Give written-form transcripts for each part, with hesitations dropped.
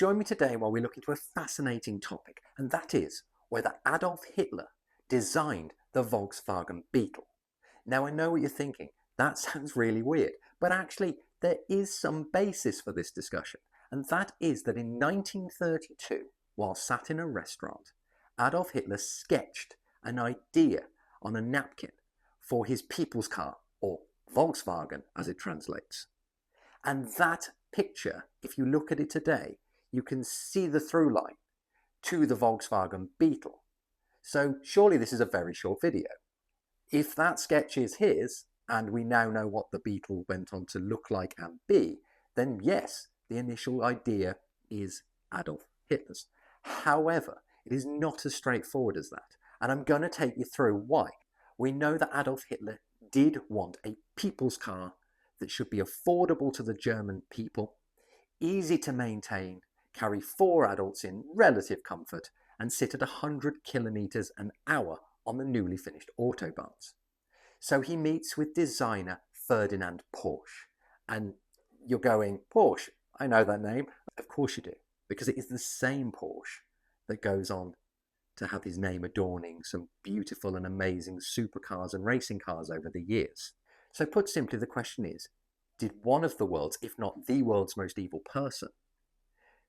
join me today while we look into a fascinating topic, and that is whether Adolf Hitler designed the Volkswagen Beetle. Now, I know what you're thinking. That sounds really weird, but actually there is some basis for this discussion, and that is that in 1932, while sat in a restaurant, Adolf Hitler sketched an idea on a napkin for his people's car, or Volkswagen as it translates. And that picture, if you look at it today, you can see the through line to the Volkswagen Beetle. So surely this is a very short video. If that sketch is his, and we now know what the Beetle went on to look like and be, then yes, the initial idea is Adolf Hitler's. However, it is not as straightforward as that, and I'm going to take you through why. We know that Adolf Hitler did want a people's car that should be affordable to the German people, easy to maintain, carry 4 adults in relative comfort, and sit at 100 kilometers an hour on the newly finished autobahns. So he meets with designer Ferdinand Porsche. And you're going, Porsche, I know that name. Of course you do, because it is the same Porsche that goes on to have his name adorning some beautiful and amazing supercars and racing cars over the years. So put simply, the question is, did one of the world's, if not the world's most evil person,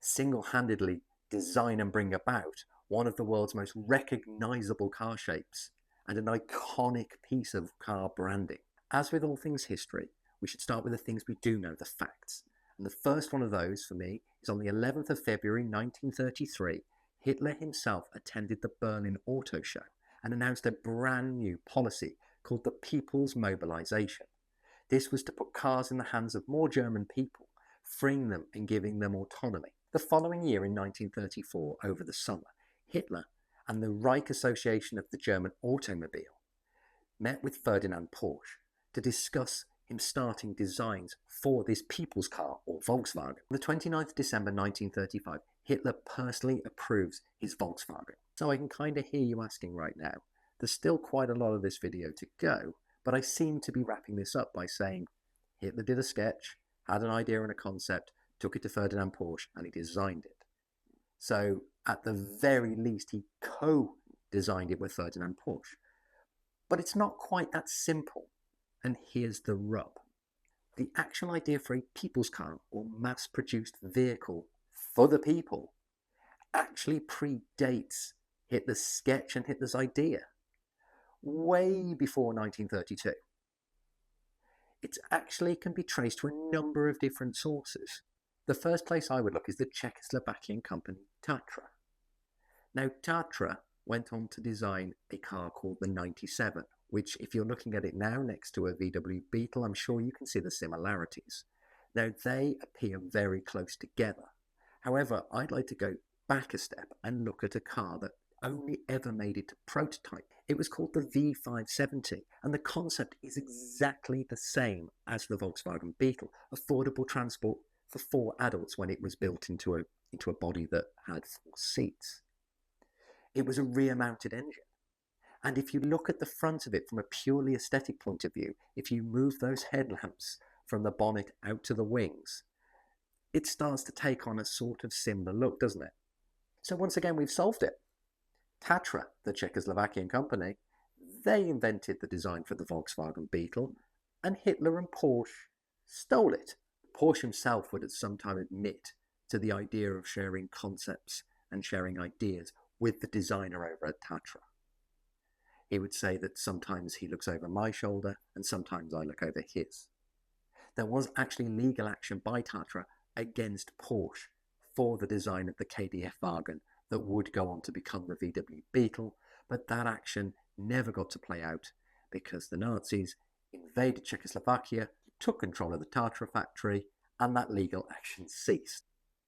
single-handedly design and bring about one of the world's most recognizable car shapes and an iconic piece of car branding? As with all things history, we should start with the things we do know, the facts. And the first one of those, for me, is on the 11th of February 1933, Hitler himself attended the Berlin Auto Show and announced a brand new policy called the People's Mobilization. This was to put cars in the hands of more German people, freeing them and giving them autonomy. The following year, in 1934, over the summer, Hitler and the Reich Association of the German Automobile met with Ferdinand Porsche to discuss him starting designs for this people's car, or Volkswagen. On the 29th of December 1935, Hitler personally approves his Volkswagen. So I can kind of hear you asking right now, there's still quite a lot of this video to go, but I seem to be wrapping this up by saying Hitler did a sketch, had an idea and a concept, took it to Ferdinand Porsche, and he designed it. So at the very least, he co-designed it with Ferdinand Porsche. But it's not quite that simple. And here's the rub. The actual idea for a people's car, or mass-produced vehicle for the people, actually predates Hitler's sketch and Hitler's idea, way before 1932. It actually can be traced to a number of different sources. The first place I would look is the Czechoslovakian company Tatra. Now, Tatra went on to design a car called the 97, which, if you're looking at it now next to a VW Beetle, I'm sure you can see the similarities. Now, they appear very close together. However, I'd like to go back a step and look at a car that only ever made it to prototype. It was called the V570, and the concept is exactly the same as the Volkswagen Beetle, affordable transport for 4 adults when it was built into a body that had 4 seats. It was a rear-mounted engine. And if you look at the front of it from a purely aesthetic point of view, if you move those headlamps from the bonnet out to the wings, it starts to take on a sort of similar look, doesn't it? So once again, we've solved it. Tatra, the Czechoslovakian company, they invented the design for the Volkswagen Beetle, and Hitler and Porsche stole it. Porsche himself would at some time admit to the idea of sharing concepts and sharing ideas with the designer over at Tatra. He would say that sometimes he looks over my shoulder and sometimes I look over his. There was actually legal action by Tatra against Porsche for the design of the KDF wagon that would go on to become the VW Beetle, but that action never got to play out because the Nazis invaded Czechoslovakia, took control of the Tatra factory, and that legal action ceased.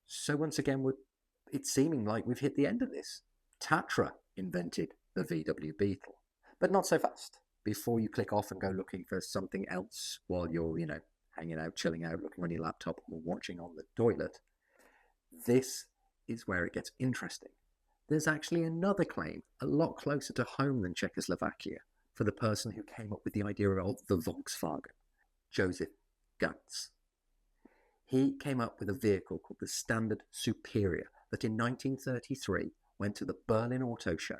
So once again, it's seeming like we've hit the end of this. Tatra invented the VW Beetle. But not so fast. Before you click off and go looking for something else while you're, hanging out, chilling out, looking on your laptop or watching on the toilet, this is where it gets interesting. There's actually another claim, a lot closer to home than Czechoslovakia, for the person who came up with the idea of the Volkswagen, Joseph Ganz. He came up with a vehicle called the Standard Superior that in 1933 went to the Berlin Auto Show.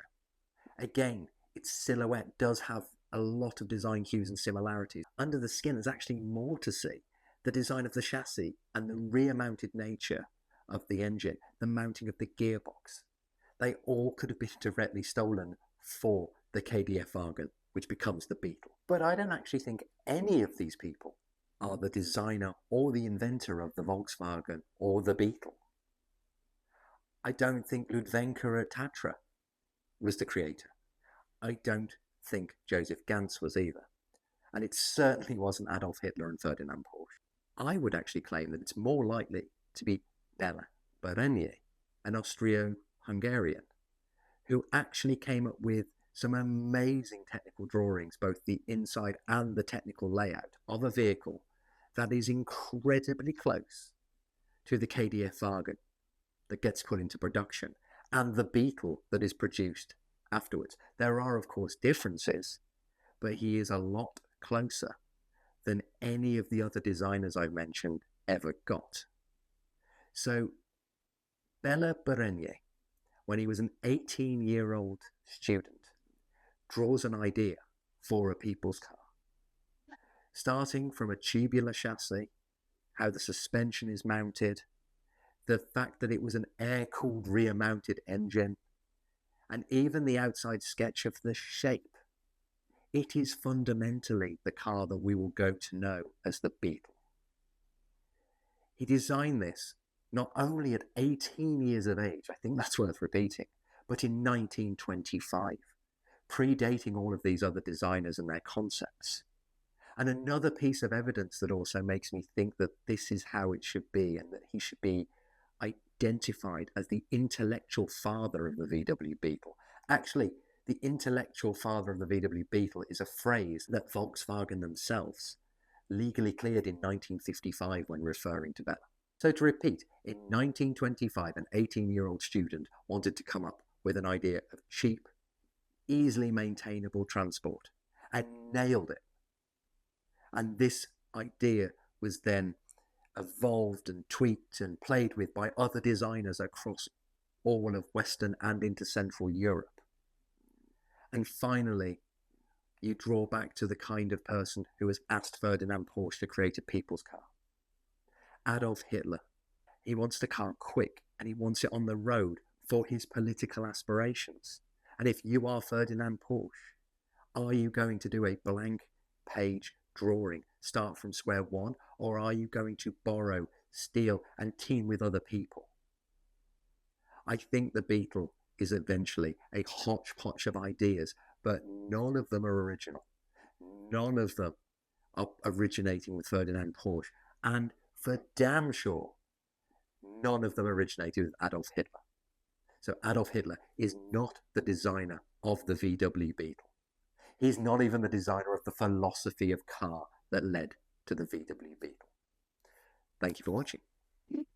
Again, its silhouette does have a lot of design cues and similarities. Under the skin, there's actually more to see. The design of the chassis and the rear-mounted nature of the engine, the mounting of the gearbox, they all could have been directly stolen for the KDF Wagen, which becomes the Beetle. But I don't actually think any of these people are the designer or the inventor of the Volkswagen or the Beetle. I don't think Ludwika Tatra was the creator. I don't think Joseph Ganz was either. And it certainly wasn't Adolf Hitler and Ferdinand Porsche. I would actually claim that it's more likely to be Bela Berenier, an Austro-Hungarian, who actually came up with some amazing technical drawings, both the inside and the technical layout of a vehicle that is incredibly close to the KDF Wagen that gets put into production and the Beetle that is produced afterwards. There are, of course, differences, but he is a lot closer than any of the other designers I've mentioned ever got. So, Bela Berenier, when he was an 18-year-old student, draws an idea for a people's car. Starting from a tubular chassis, how the suspension is mounted, the fact that it was an air-cooled rear-mounted engine, and even the outside sketch of the shape. It is fundamentally the car that we will go to know as the Beetle. He designed this not only at 18 years of age, I think that's worth repeating, but in 1925, predating all of these other designers and their concepts. And another piece of evidence that also makes me think that this is how it should be and that he should be identified as the intellectual father of the VW Beetle. Actually, the intellectual father of the VW Beetle is a phrase that Volkswagen themselves legally cleared in 1955 when referring to Bela. So to repeat, in 1925, an 18-year-old student wanted to come up with an idea of cheap, easily maintainable transport and nailed it. And this idea was then evolved and tweaked and played with by other designers across all of Western and into Central Europe. And finally, you draw back to the kind of person who has asked Ferdinand Porsche to create a people's car. Adolf Hitler. He wants the car quick and he wants it on the road for his political aspirations. And if you are Ferdinand Porsche, are you going to do a blank page drawing, start from square one, or are you going to borrow, steal, and team with other people? I think the Beetle is eventually a hodgepodge of ideas, but none of them are original. None of them are originating with Ferdinand Porsche, and for damn sure, none of them originated with Adolf Hitler. So Adolf Hitler is not the designer of the VW Beetle. He's not even the designer of the philosophy of car that led to the VW Beetle. Thank you for watching.